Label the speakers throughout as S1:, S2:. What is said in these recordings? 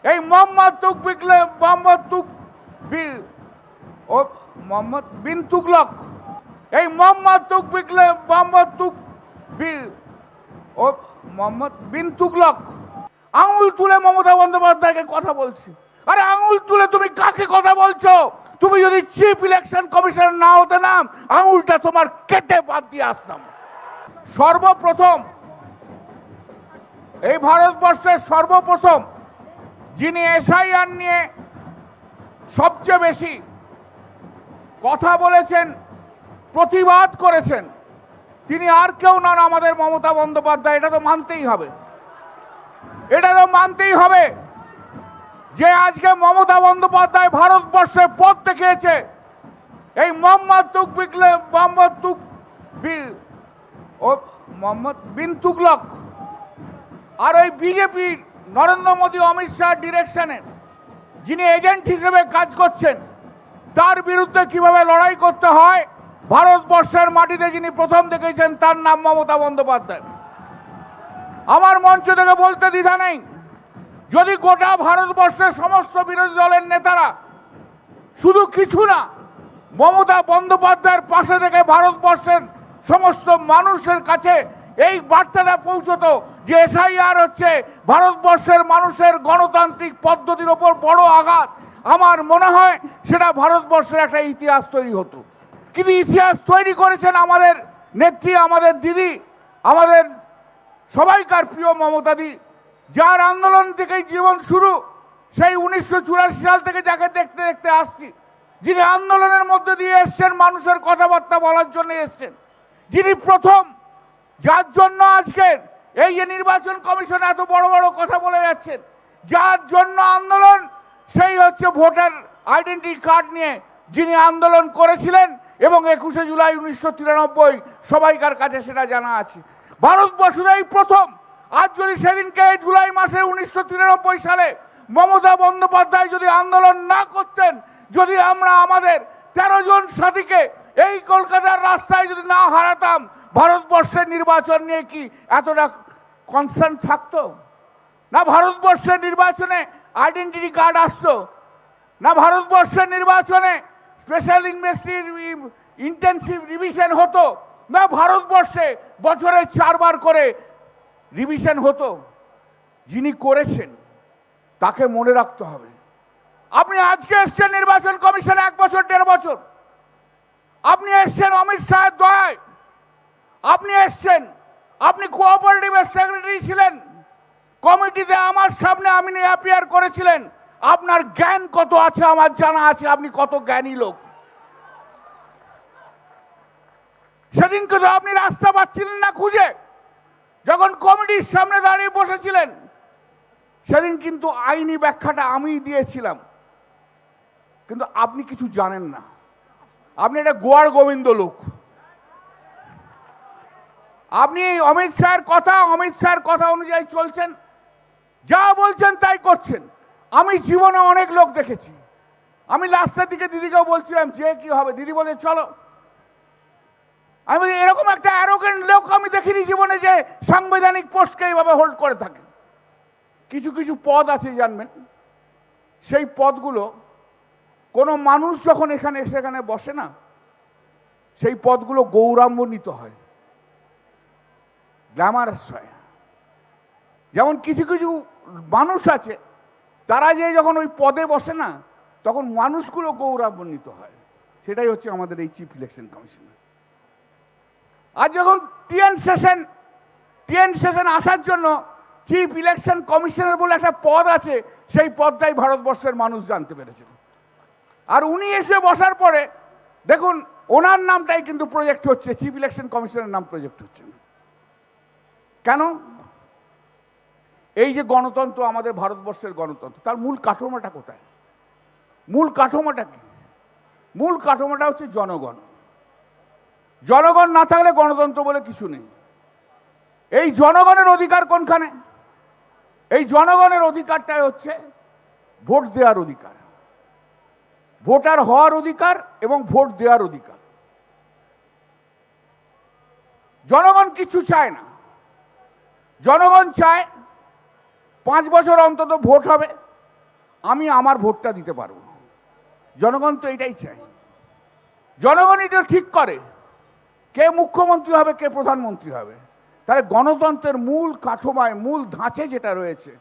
S1: এই মোহাম্মদ তুকবিকলে মোহাম্মদ তুক ও মোহাম্মদ বিন তুগলক, এই মোহাম্মদ তুকবিকলে মোহাম্মদ তুক ও মোহাম্মদ বিন তুগলক আঙুল তুলে মমতা বন্দ্যোপাধ্যায়কে কথা বলছি। আরে আঙুল তুলে তুমি কাকে কথা বলছো? তুমি যদি চিফ ইলেকশন কমিশনার না হতে নাম, আঙুলটা তোমার কেটে বাদ দিয়ে আসতাম। সর্বপ্রথম এই ভারতবর্ষের সর্বপ্রথম যিনি এসআইআর নিয়ে সবচেয়ে বেশি কথা বলেছেন, প্রতিবাদ করেছেন, তিনি আর কেউ নন, আমাদের মমতা বন্দ্যোপাধ্যায়। এটা তো মানতেই হবে, এটা তো মানতেই হবে যে আজকে মমতা বন্দ্যোপাধ্যায় ভারতবর্ষের পথ দেখিয়েছে। এই মোহাম্মদ তুকবিকলে মোহাম্মদ তুক ও মোহাম্মদ বিন তুগলক আর ওই বিজেপির নরেন্দ্র মোদী অমিত শাহ ডিরেকশনে যিনি এজেন্ট হিসেবে কাজ করছেন, তার বিরুদ্ধে কিভাবে লড়াই করতে হয় ভারতবর্ষের মাটিতে যিনি প্রথম দেখেছেন, তার নাম মমতা বন্দ্যোপাধ্যায়। আমার মঞ্চ থেকে বলতে দ্বিধা নেই, যদি গোটা ভারতবর্ষের সমস্ত বিরোধী দলের নেতারা শুধু কিছু না, মমতা বন্দ্যোপাধ্যায়ের পাশে থেকে ভারতবর্ষের সমস্ত মানুষের কাছে এই বার্তাটা পৌঁছতো যে এসআইআর হচ্ছে ভারতবর্ষের মানুষের গণতান্ত্রিক পদ্ধতির ওপর বড় আঘাত, আমার মনে হয় সেটা ভারতবর্ষের একটা ইতিহাস তৈরি হতো। কিন্তু ইতিহাস তৈরি করেছেন আমাদের নেত্রী, আমাদের দিদি, আমাদের সবাইকার প্রিয় মমতাদি, যার আন্দোলন থেকেই জীবন শুরু, সেই 1984 সাল থেকে যাকে দেখতে দেখতে আসছি, যিনি আন্দোলনের মধ্যে দিয়ে এসছেন, মানুষের কথাবার্তা বলার জন্য এসছেন, যিনি প্রথম, যার জন্য আজকের এই যে নির্বাচন কমিশন এত বড় বড় কথা বলে যাচ্ছেন, যার জন্য আন্দোলন, সেই হচ্ছে ভোটার আইডেন্টি কার্ড নিয়ে যিনি আন্দোলন করেছিলেন এবং 21শে জুলাই 1993 সবাইকার কাছে সেটা জানা আছে। ভারতবর্ষের প্রথম, আজ যদি সেদিনকে জুলাই মাসে 1993 সালে মমতা বন্দ্যোপাধ্যায় যদি আন্দোলন না করতেন, যদি আমরা আমাদের 13 জন সাথীকে এই কলকাতার রাস্তায় যদি না হারাতাম, ভারতবর্ষের নির্বাচন নিয়ে কি এতটা কনসার্ন থাকতো? না ভারতবর্ষের নির্বাচনে আইডেন্টিটি কার্ড আসতো, না ভারতবর্ষের নির্বাচনে স্পেশাল ইন্টেন্সিভ রিভিশন হতো, না ভারতবর্ষে বছরে 4 বার করে রিভিশন হতো। যিনি করেছেন তাকে মনে রাখতে হবে। আপনি আজকে এসছেন নির্বাচন কমিশনে 1 বছর 1.5 বছর, আপনি এসছেন অমিত শাহের দয়ায়, আপনি এসছেন, আপনি কোঅপারেটিভের সেক্রেটারি ছিলেন, কমিটিতে আমার সামনে আপনি অ্যাপিয়ার করেছিলেন। আপনার জ্ঞান কত আছে আমার জানা আছে, আপনি কত জ্ঞানী লোক। সেদিনকে তো আপনি রাস্তা পাচ্ছিলেন না খুঁজে, যখন কমিটির সামনে দাঁড়িয়ে বসেছিলেন, সেদিন কিন্তু আইনি ব্যাখ্যাটা আমি দিয়েছিলাম, কিন্তু আপনি কিছু জানেন না। আপনি একটা গোয়ার গোবিন্দ লোক। আপনি অমিত শাহের কথা অনুযায়ী চলছেন, যা বলছেন তাই করছেন। আমি জীবনে অনেক লোক দেখেছি। আমি লাস্টের দিকে দিদিকেও বলছিলাম যে কি হবে, দিদি বলে চলো। আমি বলি এরকম একটা অ্যারোগেন্ট লোক আমি দেখিনি জীবনে যে সাংবিধানিক পোস্টকে এইভাবে হোল্ড করে থাকে। কিছু কিছু পদ আছে জানবেন, সেই পদগুলো কোনো মানুষ যখন সেখানে বসে না, সেই পদগুলো গৌরবান্বিত হয়, গ্ল্যামারাস হয়। যেমন কিছু কিছু মানুষ আছে, তারা যে যখন ওই পদে বসে না, তখন মানুষগুলো গৌরবান্বিত হয়। সেটাই হচ্ছে আমাদের এই চিফ ইলেকশন কমিশন। আর যখন টিএন সেশন আসার জন্য চিফ ইলেকশন কমিশনার বলে একটা পদ আছে, সেই পদটাই ভারতবর্ষের মানুষ জানতে পেরেছে। আর উনি এসে বসার পরে দেখুন ওনার নামটাই কিন্তু প্রজেক্ট হচ্ছে, চিফ ইলেকশন কমিশনের নাম প্রজেক্ট হচ্ছে। কেন? এই যে গণতন্ত্র, আমাদের ভারতবর্ষের গণতন্ত্র, তার মূল কাঠামোটা কোথায়? মূল কাঠামোটা কি? মূল কাঠামোটা হচ্ছে জনগণ। জনগণ না থাকলে গণতন্ত্র বলে কিছু নেই। এই জনগণের অধিকার কোনখানে? এই জনগণের অধিকারটাই হচ্ছে ভোট দেওয়ার অধিকার, ভোটার হওয়ার অধিকার এবং ভোট দেওয়ার অধিকার। জনগণ কিছু চায় না। জনগণ চায় 5 বছর অন্তত ভোট হবে, আমি আমার ভোটটা দিতে পারবো। জনগণ তো এটাই চায়। জনগণ এটা ঠিক করে কে মুখ্যমন্ত্রী হবে, কে প্রধানমন্ত্রী হবে। তাহলে গণতন্ত্রের মূল কাঠামোয়, মূল ধাঁচে যেটা রয়েছে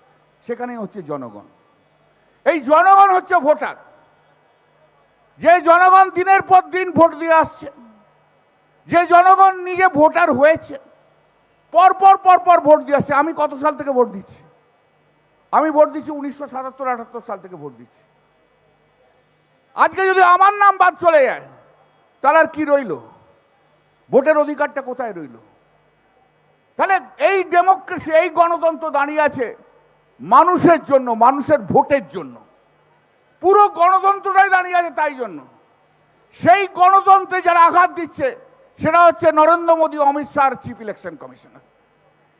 S1: সেখানে হচ্ছে জনগণ। এই জনগণ হচ্ছে ভোটার। যে জনগণ দিনের পর দিন ভোট দিয়ে আসছে, যে জনগণ নিজে ভোটার হয়েছে, পরপর ভোট দিয়ে আসছে। আমি কত সাল থেকে ভোট দিচ্ছি? আমি ভোট দিচ্ছি 1977-78 সাল থেকে ভোট দিচ্ছি। আজকে যদি আমার নাম বাদ চলে যায় তাহলে আর কি রইল? ভোটের অধিকারটা কোথায় রইল? তাহলে এই ডেমোক্রেসি, এই গণতন্ত্র দাঁড়িয়ে আছে মানুষের জন্য, মানুষের ভোটের জন্য। পুরো গণতন্ত্রটাই দাঁড়িয়ে আছে তাই জন্য। সেই গণতন্ত্রে যারা আঘাত দিচ্ছে সেটা হচ্ছে Narendra Modi, Amit Shah, chief election commissioner.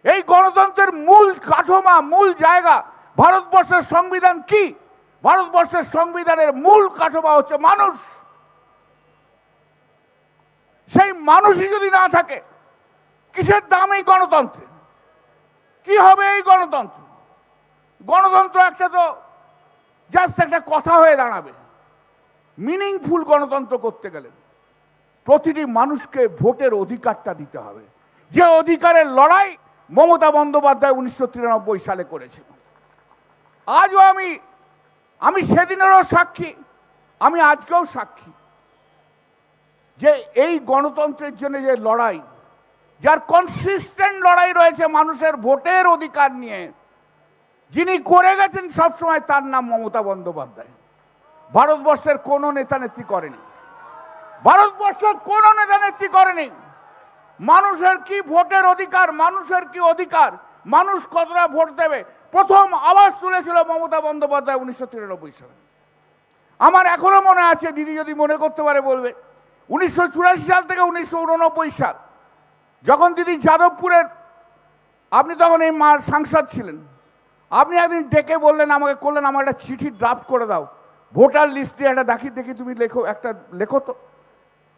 S1: এই গণতন্ত্রের মূল কাঠামো, মূল জায়গা ভারতবর্ষের সংবিধান কি? ভারতবর্ষের সংবিধানের মূল কাঠামো হচ্ছে মানুষ। সেই মানুষই যদি না থাকে, কিসের দাম এই গণতন্ত্রে? কি হবে এই গণতন্ত্র? গণতন্ত্র একটা তো জাস্ট একটা কথা হয়ে দাঁড়াবে। মিনিংফুল গণতন্ত্র করতে গেলে প্রতিটি মানুষকে ভোটের অধিকারটা দিতে হবে, যে অধিকারের লড়াই মমতা বন্দ্যোপাধ্যায় 1993 সালে করেছিল। আজও আমি সেদিনেরও সাক্ষী, আমি আজকেও সাক্ষী যে এই গণতন্ত্রের জন্য যে লড়াই, যার কনসিস্টেন্ট লড়াই রয়েছে মানুষের ভোটের অধিকার নিয়ে, যিনি করে গেছেন সবসময়, তার নাম মমতা বন্দ্যোপাধ্যায়। ভারতবর্ষের কোনো নেতা নেত্রী করেনি। ভারতবর্ষের কোনো নেতা নেত্রী করেনি। মানুষের কি ভোটের অধিকার, মানুষের কি অধিকার, মানুষ কতটা ভোট দেবে, প্রথম আওয়াজ তুলেছিল মমতা বন্দ্যোপাধ্যায় 1993 সালে। আমার এখনো মনে আছে, দিদি যদি মনে করতে পারে বলবে, 1984 সাল থেকে 1989 সাল, যখন দিদি যাদবপুরের, আপনি তখন এই মার সাংসদ ছিলেন, আপনি একদিন ডেকে বললেন আমাকে, করলেন আমার একটা চিঠি ড্রাফট করে দাও, ভোটার লিস্ট দিয়ে একটা দেখি তুমি লেখো, একটা লেখো তো।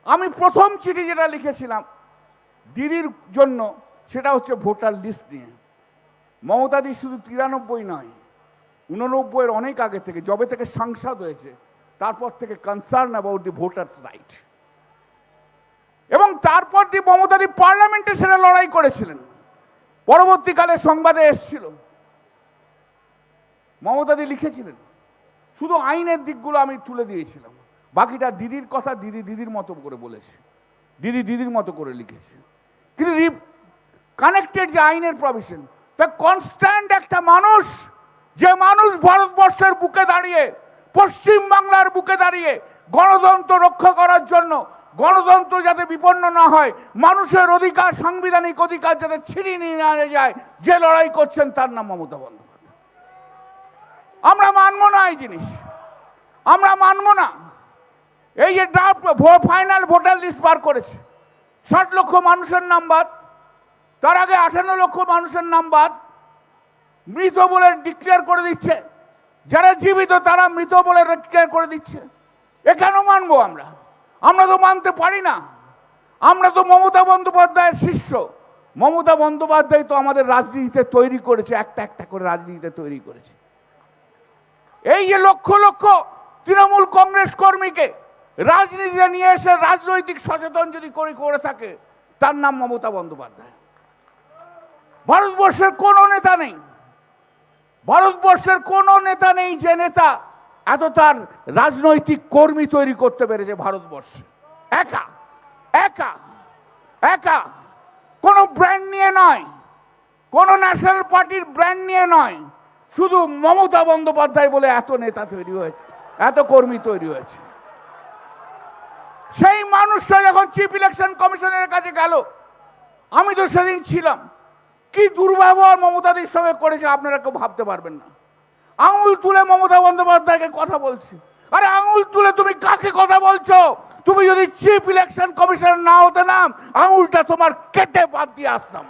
S1: আমি প্রথম চিঠি যেটা লিখেছিলাম দিদির জন্য সেটা হচ্ছে ভোটার লিস্ট নিয়ে। মমতাদি শুধু 93 নয়, 89 অনেক আগে থেকে, যবে থেকে সাংসদ হয়েছে তারপর থেকে concern about the voters right. এবং তারপর দিয়ে মমতাদি পার্লামেন্টে সেটা লড়াই করেছিলেন। পরবর্তীকালে সংবাদে এসেছিল, মমতাদি লিখেছিলেন, শুধু আইনের দিকগুলো আমি তুলে দিয়েছিলাম, বাকিটা দিদির কথা দিদির মতো করে বলেছে, দিদির মতো করে লিখেছে। কিন্তু কানেক্টেড যে আইনের প্রভিশন, তা কনস্ট্যান্ট একটা মানুষ, যে মানুষ ভারতবর্ষের বুকে দাঁড়িয়ে, পশ্চিম বাংলার বুকে দাঁড়িয়ে গণতন্ত্র রক্ষা করার জন্য, গণতন্ত্র যাতে বিপন্ন না হয়, মানুষের অধিকার, সাংবিধানিক অধিকার যাতে ছিনিয়ে নিয়ে না যায়, যে লড়াই করছেন তার নাম মমতা বন্দ্যোপাধ্যায়। আমরা মানব না এই জিনিস, আমরা মানব না। এই যে ড্রাফট ফাইনাল ভোটার লিস্ট বার করেছে, 60 লক্ষ মানুষের নাম বাদ, তার আগে 58 লক্ষ মানুষের নাম বাদ, মৃত বলে ডিক্লেয়ার করে দিচ্ছে, যারা জীবিত তারা মৃত বলে ডিক্লেয়ার করে দিচ্ছে। এ কেন মানবো আমরা? আমরা তো মানতে পারি না। আমরা তো মমতা বন্দ্যোপাধ্যায়ের শিষ্য। মমতা বন্দ্যোপাধ্যায় তো আমাদের রাজনীতিতে তৈরি করেছে, একটা করে রাজনীতিতে তৈরি করেছে। এই যে লক্ষ লক্ষ তৃণমূল কংগ্রেস কর্মীকে রাজনীতিতে নিয়ে এসে রাজনৈতিক সচেতন যদি করে থাকে, তার নাম মমতা বন্দ্যোপাধ্যায়। ভারতবর্ষের কোনো নেতা নেই, ভারতবর্ষের কোনো নেতা নেই যে নেতা এত তার রাজনৈতিক কর্মী তৈরি করতে পেরেছে ভারতবর্ষে। একা একা একা, কোনো ব্র্যান্ড নিয়ে নয়, কোনো ন্যাশনাল পার্টির ব্র্যান্ড নিয়ে নয়, শুধু মমতা বন্দ্যোপাধ্যায় বলে এত নেতা তৈরি হয়েছে, এত কর্মী তৈরি হয়েছে। সেই মানুষটা যখন চিফ ইলেকশন কমিশনের কাছে গেল, আমি তো সেদিন ছিলাম, কি দুর্ব্যবহার মমতাদির সঙ্গে করেছে আপনারা কেউ ভাবতে পারবেন না। আঙুল তুলে মমতা বন্দ্যোপাধ্যায়কে কথা বলছে। আরে আঙুল তুলে তুমি কাকে কথা বলছো? তুমি যদি চিফ ইলেকশন কমিশনার না হতে নাম, আঙুলটা তোমার কেটে বাদ দিয়ে আসতাম।